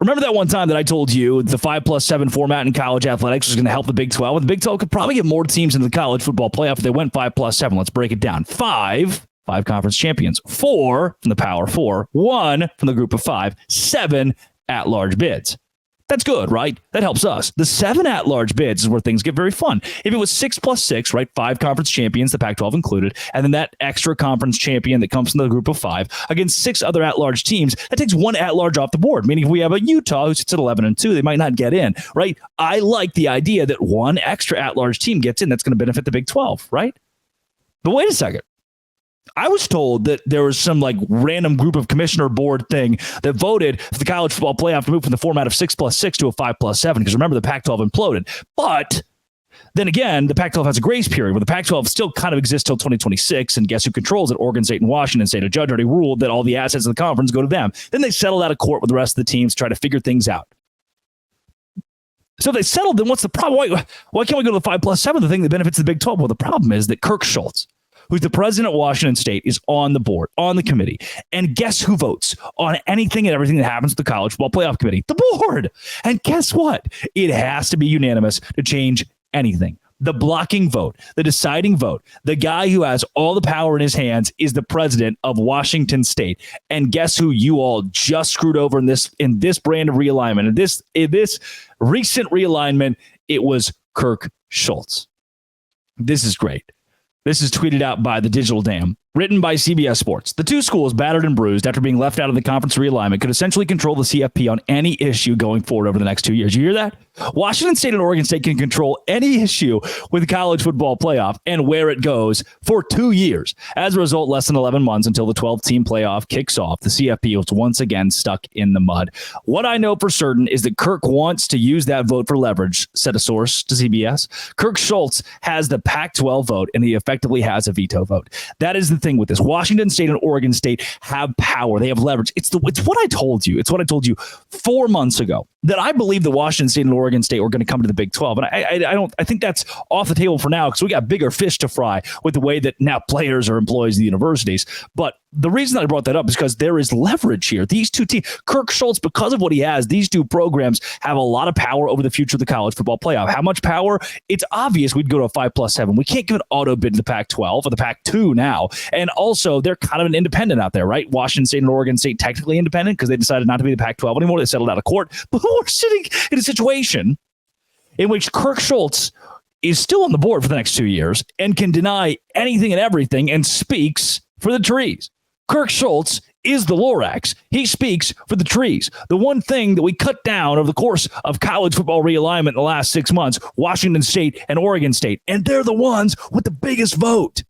Remember that one time that I told you the 5+7 format in college athletics was going to help the Big 12? And the Big 12 could probably get more teams in the college football playoff if they went 5+7. Let's break it down. Five conference champions, 4 from the Power 4, 1 from the group of 5, 7 at-large bids. That's good, right? That helps us. The 7 at-large bids is where things get very fun. If it was 6+6, right, 5 conference champions, the Pac-12 included, and then that extra conference champion that comes from the group of 5 against 6 other at-large teams, that takes 1 at-large off the board. Meaning if we have a Utah who sits at 11-2, they might not get in, right? I like the idea that 1 extra at-large team gets in. That's going to benefit the Big 12, right? But wait a second. I was told that there was some like random group of commissioner board thing that voted for the college football playoff to move from the format of 6+6 to a 5+7. Because remember, the Pac-12 imploded. But then again, the Pac-12 has a grace period where the Pac-12 still kind of exists till 2026. And guess who controls it? Oregon State and Washington State. A judge already ruled that all the assets of the conference go to them. Then they settled out of court with the rest of the teams to try to figure things out. So if they settled, then what's the problem? Why can't we go to the 5+7? The thing that benefits the Big 12? Well, the problem is that Kirk Schultz, who's the president of Washington State, is on the board, on the committee. And guess who votes on anything and everything that happens with the college football playoff committee? The board. And guess what? It has to be unanimous to change anything. The blocking vote, the deciding vote, the guy who has all the power in his hands is the president of Washington State. And guess who you all just screwed over in this brand of realignment? In this recent realignment, it was Kirk Schultz. This is great. This is tweeted out by the Digital Dam, written by CBS Sports. The two schools, battered and bruised after being left out of the conference realignment, could essentially control the CFP on any issue going forward over the next 2 years. You hear that? Washington State and Oregon State can control any issue with the college football playoff and where it goes for 2 years. As a result, less than 11 months until the 12-team playoff kicks off, the CFP was once again stuck in the mud. What I know for certain is that Kirk wants to use that vote for leverage, said a source to CBS. Kirk Schultz has the Pac-12 vote, and he effectively has a veto vote. That is the thing with this. Washington State and Oregon State have power. They have leverage. It's what I told you. It's what I told you 4 months ago, that I believe that Washington State and Oregon State were going to come to the Big 12. And I think that's off the table for now because we got bigger fish to fry with the way that now players are employees of the universities. But the reason that I brought that up is because there is leverage here. These two teams, Kirk Schultz, because of what he has, these two programs have a lot of power over the future of the college football playoff. How much power? It's obvious we'd go to a 5+7. We can't give an auto bid to the Pac-12 or the Pac-2 now. And also, they're kind of an independent out there, right? Washington State and Oregon State technically independent because they decided not to be the Pac-12 anymore. They settled out of court. But we're sitting in a situation in which Kirk Schultz is still on the board for the next 2 years and can deny anything and everything and speaks for the trees. Kirk Schultz is the Lorax. He speaks for the trees. The one thing that we cut down over the course of college football realignment in the last 6 months, Washington State and Oregon State, and they're the ones with the biggest vote.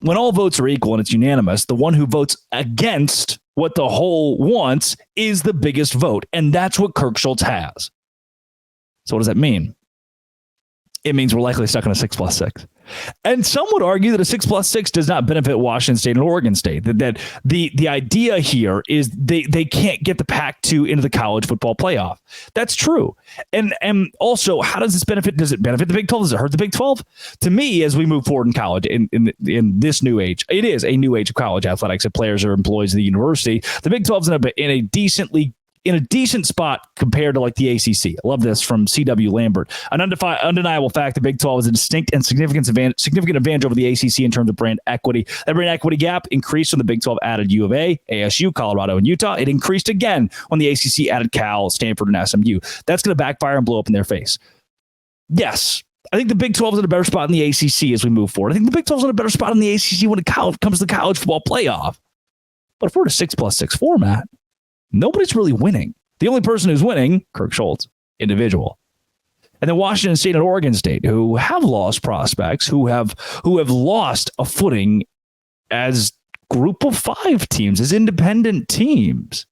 When all votes are equal and it's unanimous, the one who votes against what the whole wants is the biggest vote, and that's what Kirk Schultz has. So what does that mean? It means we're likely stuck in a 6+6. And some would argue that a 6+6 does not benefit Washington State and Oregon State. That the idea here is they can't get the Pac-2 into the college football playoff. That's true. And also, how does this benefit? Does it benefit the Big 12? Does it hurt the Big 12? To me, as we move forward in college, in this new age, it is a new age of college athletics. If players are employees of the university, the Big 12 is in a decent spot compared to like the ACC. I love this from C.W. Lambert. An undeniable fact, the Big 12 is a distinct and significant advantage over the ACC in terms of brand equity. That brand equity gap increased when the Big 12 added U of A, ASU, Colorado, and Utah. It increased again when the ACC added Cal, Stanford, and SMU. That's going to backfire and blow up in their face. Yes, I think the Big 12 is in a better spot in the ACC as we move forward. I think the Big 12 is in a better spot in the ACC when it comes to the college football playoff. But if we're at a 6+6 format, nobody's really winning. The only person who's winning, Kirk Schultz, individual. And then Washington State and Oregon State, who have lost prospects, who have lost a footing as group of 5 teams, as independent teams.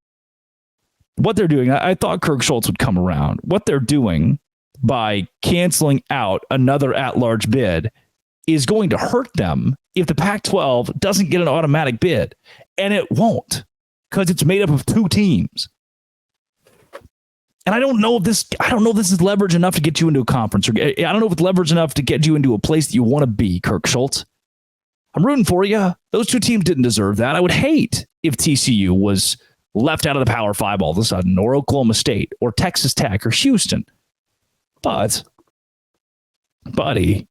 What they're doing, I thought Kirk Schultz would come around. What they're doing by canceling out another at-large bid is going to hurt them if the Pac-12 doesn't get an automatic bid. And it won't, because it's made up of 2 teams. And I don't know if this is leverage enough to get you into a conference. Or I don't know if it's leverage enough to get you into a place that you want to be, Kirk Schultz. I'm rooting for you. Those 2 teams didn't deserve that. I would hate if TCU was left out of the Power 5 all of a sudden, or Oklahoma State, or Texas Tech, or Houston. But, buddy,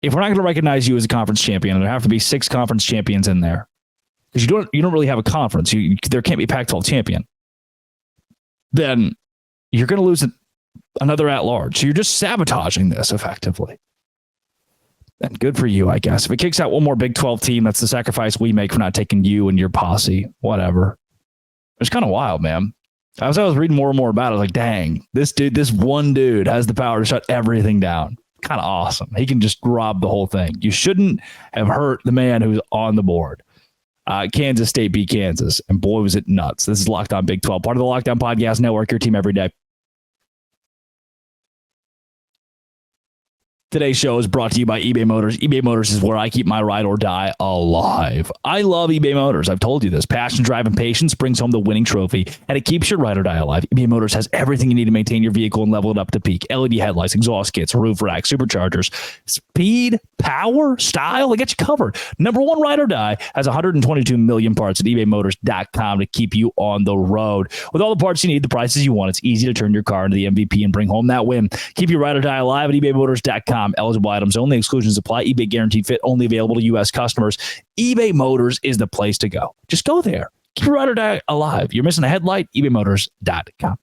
if we're not going to recognize you as a conference champion, and there have to be 6 conference champions in there, because you don't really have a conference, there can't be a Pac-12 champion, then you're going to lose another at-large. So you're just sabotaging this effectively. And good for you, I guess. If it kicks out one more Big 12 team, that's the sacrifice we make for not taking you and your posse. Whatever. It's kind of wild, man. As I was reading more and more about it, I was like, dang, this one dude has the power to shut everything down. Kind of awesome. He can just rob the whole thing. You shouldn't have hurt the man who's on the board. Kansas State beat Kansas, and boy, was it nuts. This is Locked On Big 12, part of the Locked On Podcast Network, your team every day. Today's show is brought to you by eBay Motors. eBay Motors is where I keep my ride or die alive. I love eBay Motors. I've told you this. Passion, drive, and patience brings home the winning trophy, and it keeps your ride or die alive. eBay Motors has everything you need to maintain your vehicle and level it up to peak. LED headlights, exhaust kits, roof racks, superchargers, speed, power, style. They got you covered. Number one ride or die has 122 million parts at ebaymotors.com to keep you on the road. With all the parts you need, the prices you want, it's easy to turn your car into the MVP and bring home that win. Keep your ride or die alive at ebaymotors.com. Eligible items only. Exclusions apply. eBay guaranteed fit. Only available to U.S. customers. eBay Motors is the place to go. Just go there. Keep your ride or die alive. You're missing a headlight? ebaymotors.com.